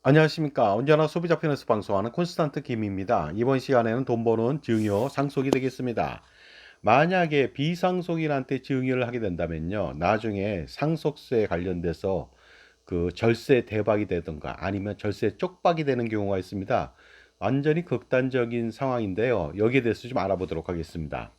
안녕하십니까. 언제나 소비자 편에서 방송하는 콘스탄트 김입니다. 이번 시간에는 돈 버는 증여 상속이 되겠습니다. 만약에 비상속인한테 증여를 하게 된다면요. 나중에 상속세 관련돼서 그 절세 대박이 되든가 아니면 절세 쪽박이 되는 경우가 있습니다. 완전히 극단적인 상황인데요. 여기에 대해서 좀 알아보도록 하겠습니다.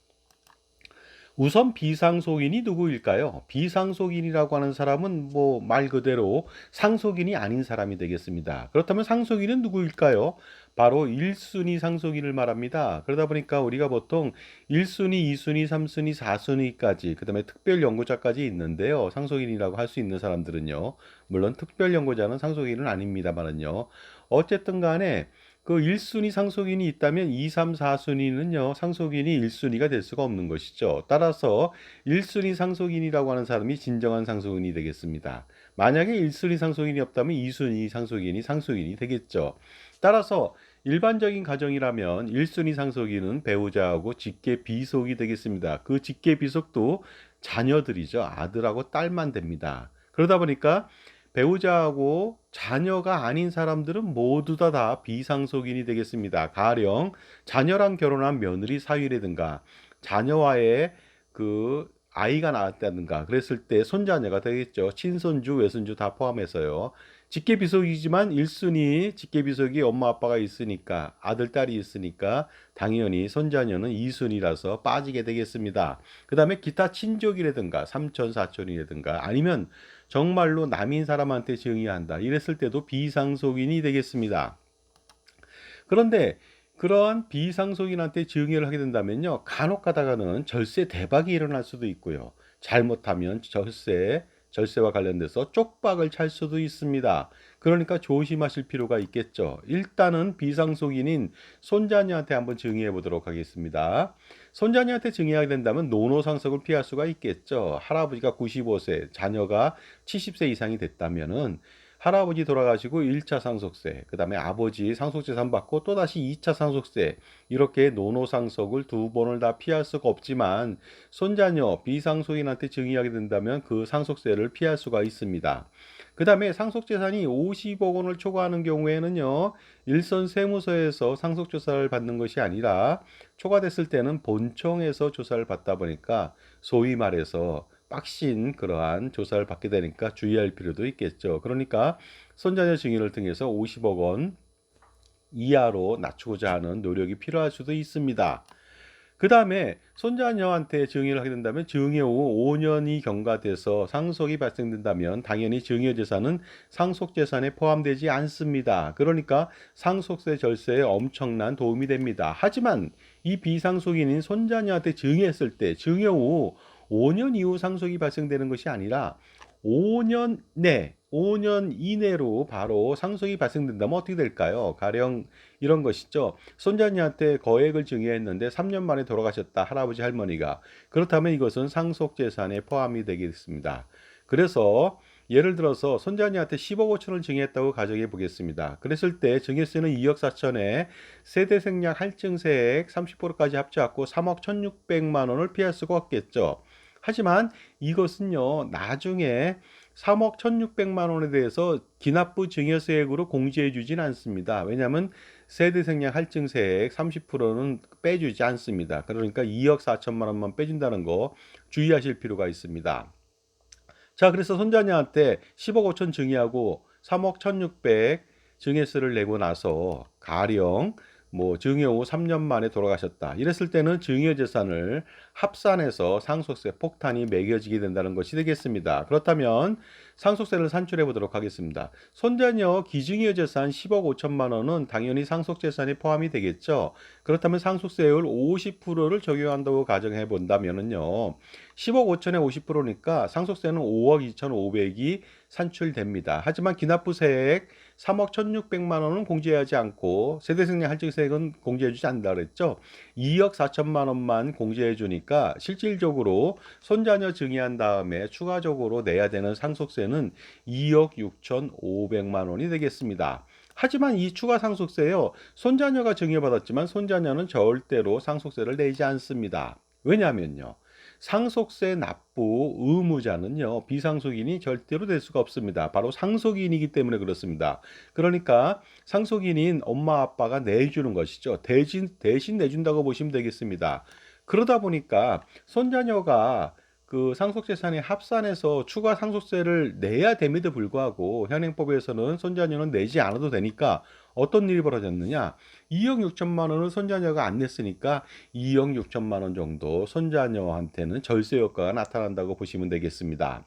우선 비상속인이 누구일까요? 비상속인이라고 하는 사람은 뭐 말 그대로 상속인이 아닌 사람이 되겠습니다. 그렇다면 상속인은 누구일까요? 바로 1순위 상속인을 말합니다. 그러다 보니까 우리가 보통 1순위, 2순위, 3순위, 4순위까지 그다음에 특별 연구자까지 있는데요. 상속인이라고 할 수 있는 사람들은요. 물론 특별 연구자는 상속인은 아닙니다만은요. 어쨌든 간에 그 1순위 상속인이 있다면 2, 3, 4순위는요, 상속인이 1순위가 될 수가 없는 것이죠. 따라서 1순위 상속인이라고 하는 사람이 진정한 상속인이 되겠습니다. 만약에 1순위 상속인이 없다면 2순위 상속인이 상속인이 되겠죠. 따라서 일반적인 가정이라면 1순위 상속인은 배우자하고 직계 비속이 되겠습니다. 그 직계 비속도 자녀들이죠. 아들하고 딸만 됩니다. 그러다 보니까 배우자하고 자녀가 아닌 사람들은 모두 다 비상속인이 되겠습니다. 가령 자녀랑 결혼한 며느리 사위라든가 자녀와의 그 아이가 낳았다든가 그랬을 때 손자녀가 되겠죠. 친손주, 외손주 다 포함해서요. 직계비속이지만 1순위 직계비속이 엄마 아빠가 있으니까 아들, 딸이 있으니까 당연히 손자녀는 2순위라서 빠지게 되겠습니다. 그 다음에 기타 친족이라든가 삼촌, 사촌이라든가 아니면 정말로 남인 사람한테 증여한다. 이랬을 때도 비상속인이 되겠습니다. 그런데 그러한 비상속인한테 증여를 하게 된다면요. 간혹 가다가는 절세 대박이 일어날 수도 있고요. 잘못하면 절세와 관련돼서 쪽박을 찰 수도 있습니다. 그러니까 조심하실 필요가 있겠죠. 일단은 비상속인인 손자녀한테 한번 증여해 보도록 하겠습니다. 손자녀한테 증여하게 된다면 노노상속을 피할 수가 있겠죠. 할아버지가 95세, 자녀가 70세 이상이 됐다면은 할아버지 돌아가시고 1차 상속세, 그 다음에 아버지 상속재산 받고 또다시 2차 상속세, 이렇게 노노상속을 두 번을 다 피할 수가 없지만 손자녀, 비상속인한테 증여하게 된다면 그 상속세를 피할 수가 있습니다. 그 다음에 상속재산이 50억 원을 초과하는 경우에는요, 일선 세무서에서 상속조사를 받는 것이 아니라 초과됐을 때는 본청에서 조사를 받다 보니까 소위 말해서 빡신 그러한 조사를 받게 되니까 주의할 필요도 있겠죠. 그러니까 손자녀 증여를 통해서 50억 원 이하로 낮추고자 하는 노력이 필요할 수도 있습니다. 그 다음에 손자녀한테 증여를 하게 된다면 증여 후 5년이 경과돼서 상속이 발생된다면 당연히 증여재산은 상속재산에 포함되지 않습니다. 그러니까 상속세 절세에 엄청난 도움이 됩니다. 하지만 이 비상속인인 손자녀한테 증여했을 때 증여 후 5년 이후 상속이 발생되는 것이 아니라 5년 내 5년 이내로 바로 상속이 발생된다면 어떻게 될까요? 가령 이런 것이죠. 손자녀한테 거액을 증여했는데 3년 만에 돌아가셨다. 할아버지 할머니가. 그렇다면 이것은 상속재산에 포함이 되겠습니다. 그래서 예를 들어서 손자녀한테 10억 5천을 증여했다고 가정해 보겠습니다. 그랬을 때 증여세는 2억 4천에 세대생략 할증세액 30%까지 합쳐갖고 3억 1,600만 원을 피할 수가 없겠죠. 하지만 이것은요, 나중에 3억 1,600만 원에 대해서 기납부 증여세액으로 공제해 주진 않습니다. 왜냐하면 세대생략 할증세액 30%는 빼주지 않습니다. 그러니까 2억 4천만 원만 빼준다는 거 주의하실 필요가 있습니다. 자, 그래서 손자녀한테 10억 5천 증여하고 3억 1,600 증여세를 내고 나서 가령 뭐 증여 후 3년 만에 돌아가셨다. 이랬을 때는 증여재산을 합산해서 상속세 폭탄이 매겨지게 된다는 것이 되겠습니다. 그렇다면 상속세를 산출해 보도록 하겠습니다. 손자녀 기증여재산 10억 5천만 원은 당연히 상속재산에 포함이 되겠죠. 그렇다면 상속세율 50%를 적용한다고 가정해 본다면은요. 10억 5천에 50%니까 상속세는 5억 2,500이 산출됩니다. 하지만 기납부세액 3억 1,600만 원은 공제하지 않고 세대생략 할증세액은 공제해주지 않는다 그랬죠. 2억 4천만 원만 공제해주니까 실질적으로 손자녀 증여한 다음에 추가적으로 내야 되는 상속세는 2억 6,500만 원이 되겠습니다. 하지만 이 추가 상속세요. 손자녀가 증여받았지만 손자녀는 절대로 상속세를 내지 않습니다. 왜냐하면요. 상속세 납부 의무자는요, 비상속인이 절대로 될 수가 없습니다. 바로 상속인이기 때문에 그렇습니다. 그러니까 상속인인 엄마 아빠가 내주는 것이죠. 대신 내준다고 보시면 되겠습니다. 그러다 보니까 손자녀가 그 상속재산에 합산해서 추가 상속세를 내야 됨에도 불구하고 현행법에서는 손자녀는 내지 않아도 되니까 어떤 일이 벌어졌느냐? 2억 6천만 원을 손자녀가 안 냈으니까 2억 6천만 원 정도 손자녀한테는 절세 효과가 나타난다고 보시면 되겠습니다.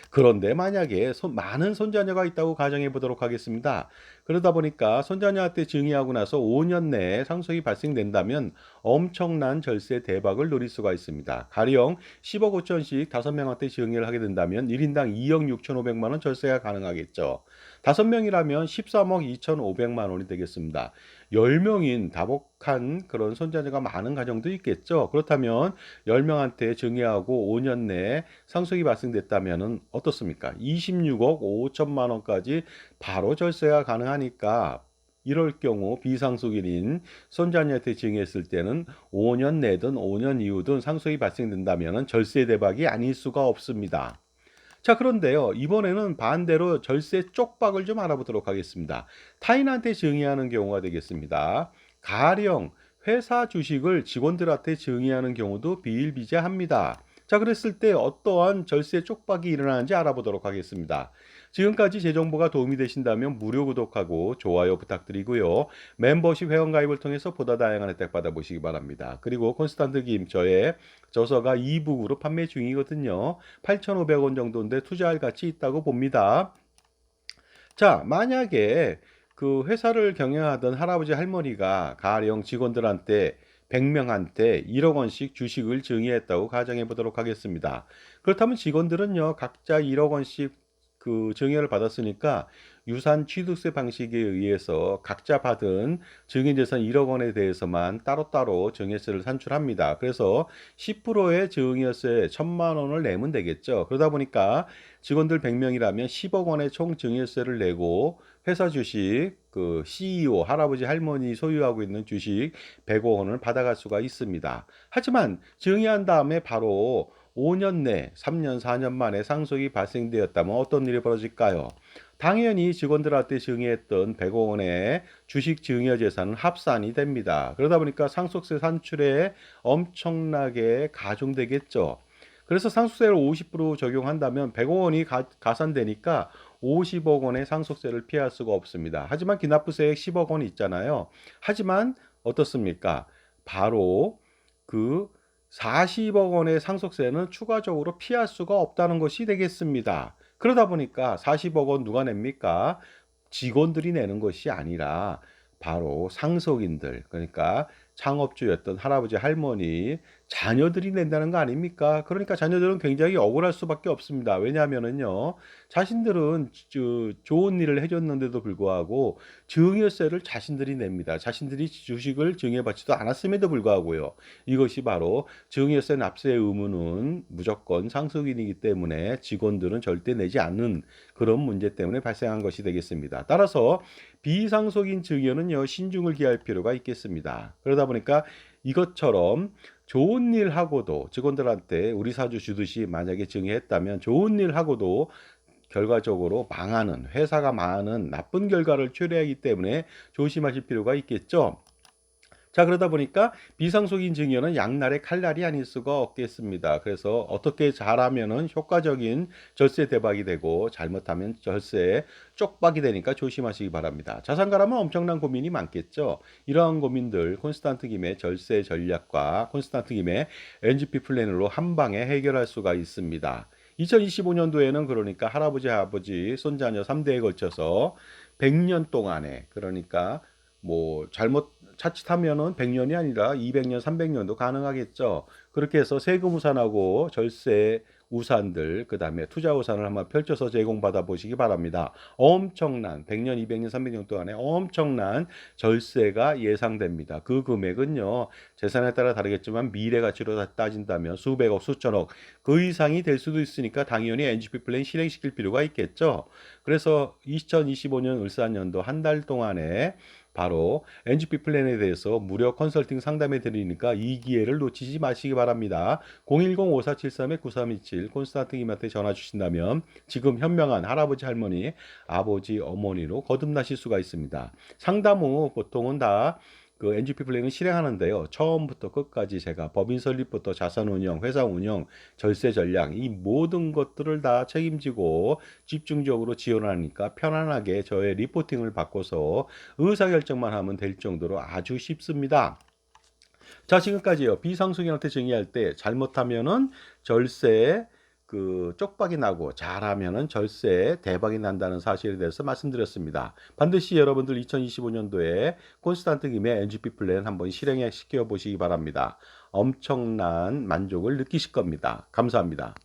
그런데 만약에 많은 손자녀가 있다고 가정해 보도록 하겠습니다. 그러다 보니까 손자녀한테 증여하고 나서 5년 내에 상속이 발생된다면 엄청난 절세 대박을 노릴 수가 있습니다. 가령 10억 5천씩 5명한테 증여를 하게 된다면 1인당 2억 6천5백만 원 절세가 가능하겠죠. 5명이라면 13억 2천5백만 원이 되겠습니다. 10명인 다복한 그런 손자녀가 많은 가정도 있겠죠. 그렇다면 10명한테 증여하고 5년 내에 상속이 발생됐다면 어떻습니까? 26억 5천만 원까지 바로 절세가 가능하니까 이럴 경우 비상속인인 손자녀한테 증여했을 때는 5년 내든 5년 이후든 상속이 발생된다면 절세 대박이 아닐 수가 없습니다. 자, 그런데요, 이번에는 반대로 절세 쪽박을 좀 알아보도록 하겠습니다. 타인한테 증여하는 경우가 되겠습니다. 가령 회사 주식을 직원들한테 증여하는 경우도 비일비재합니다. 자, 그랬을 때 어떠한 절세 쪽박이 일어나는지 알아보도록 하겠습니다. 지금까지 제 정보가 도움이 되신다면 무료 구독하고 좋아요 부탁드리고요. 멤버십 회원가입을 통해서 보다 다양한 혜택 받아보시기 바랍니다. 그리고 콘스탄트 김 저의 저서가 이북으로 판매 중이거든요. 8,500원 정도인데 투자할 가치 있다고 봅니다. 자, 만약에 그 회사를 경영하던 할아버지 할머니가 가령 직원들한테 100명한테 1억 원씩 주식을 증여했다고 가정해 보도록 하겠습니다. 그렇다면 직원들은요, 각자 1억 원씩 그 증여를 받았으니까 유산 취득세 방식에 의해서 각자 받은 증여재산 1억 원에 대해서만 따로따로 증여세를 산출합니다. 그래서 10%의 증여세 1,000만 원을 내면 되겠죠. 그러다 보니까 직원들 100명이라면 10억 원의 총 증여세를 내고 회사 주식 그 CEO 할아버지 할머니 소유하고 있는 주식 100억 원을 받아갈 수가 있습니다. 하지만 증여한 다음에 바로 5년 내 3년 4년 만에 상속이 발생되었다면 어떤 일이 벌어질까요? 당연히 직원들한테 증여했던 100억 원의 주식 증여 재산은 합산이 됩니다. 그러다 보니까 상속세 산출에 엄청나게 가중되겠죠. 그래서 상속세를 50% 적용한다면 100억 원이 가산되니까 50억 원의 상속세를 피할 수가 없습니다. 하지만 기납부세액 10억 원 있잖아요. 하지만 어떻습니까? 바로 그 40억 원의 상속세는 추가적으로 피할 수가 없다는 것이 되겠습니다. 그러다 보니까 40억 원 누가 냅니까? 직원들이 내는 것이 아니라 바로 상속인들, 그러니까 창업주였던 할아버지 할머니 자녀들이 낸다는 거 아닙니까? 그러니까 자녀들은 굉장히 억울할 수밖에 없습니다. 왜냐하면은요, 자신들은 좋은 일을 해줬는데도 불구하고 증여세를 자신들이 냅니다. 자신들이 주식을 증여받지도 않았음에도 불구하고요. 이것이 바로 증여세 납세 의무는 무조건 상속인이기 때문에 직원들은 절대 내지 않는 그런 문제 때문에 발생한 것이 되겠습니다. 따라서 비상속인 증여는요, 신중을 기할 필요가 있겠습니다. 그러다 보니까 이것처럼 좋은 일 하고도 직원들한테 우리 사주 주듯이 만약에 증여했다면 좋은 일 하고도 결과적으로 망하는 회사가 망하는 나쁜 결과를 초래하기 때문에 조심하실 필요가 있겠죠. 자, 그러다 보니까 비상속인 증여는 양날의 칼날이 아닐 수가 없겠습니다. 그래서 어떻게 잘하면은 효과적인 절세 대박이 되고 잘못하면 절세 쪽박이 되니까 조심하시기 바랍니다. 자산가라면 엄청난 고민이 많겠죠. 이러한 고민들 콘스탄트 김의 절세 전략과 콘스탄트 김의 NGP 플랜으로 한 방에 해결할 수가 있습니다. 2025년도에는 그러니까 할아버지, 아버지, 손자녀 3대에 걸쳐서 100년 동안에 그러니까 뭐 잘못 자칫하면은 100년이 아니라 200년, 300년도 가능하겠죠. 그렇게 해서 세금 우산하고 절세 우산들, 그 다음에 투자 우산을 한번 펼쳐서 제공받아 보시기 바랍니다. 엄청난 100년, 200년, 300년 동안에 엄청난 절세가 예상됩니다. 그 금액은요, 재산에 따라 다르겠지만 미래 가치로 따진다면 수백억, 수천억 그 이상이 될 수도 있으니까 당연히 NGP 플랜 실행시킬 필요가 있겠죠. 그래서 2025년 을사년도 한 달 동안에 바로 NGP 플랜에 대해서 무료 컨설팅 상담해 드리니까 이 기회를 놓치지 마시기 바랍니다. 010-5473-9327 콘스탄트 김한테 전화 주신다면 지금 현명한 할아버지 할머니 아버지 어머니로 거듭나실 수가 있습니다. 상담 후 보통은 다 그 NGP 플랜을 실행하는데요. 처음부터 끝까지 제가 법인 설립부터 자산 운영, 회사 운영, 절세 전략 이 모든 것들을 다 책임지고 집중적으로 지원하니까 편안하게 저의 리포팅을 바꿔서 의사결정만 하면 될 정도로 아주 쉽습니다. 자, 지금까지요. 비상속인한테 증여할 때 잘못하면은 절세 쪽박이 나고 잘하면은 절세 대박이 난다는 사실에 대해서 말씀드렸습니다. 반드시 여러분들 2025년도에 콘스탄트 김의 NGP 플랜 한번 실행해 시켜 보시기 바랍니다. 엄청난 만족을 느끼실 겁니다. 감사합니다.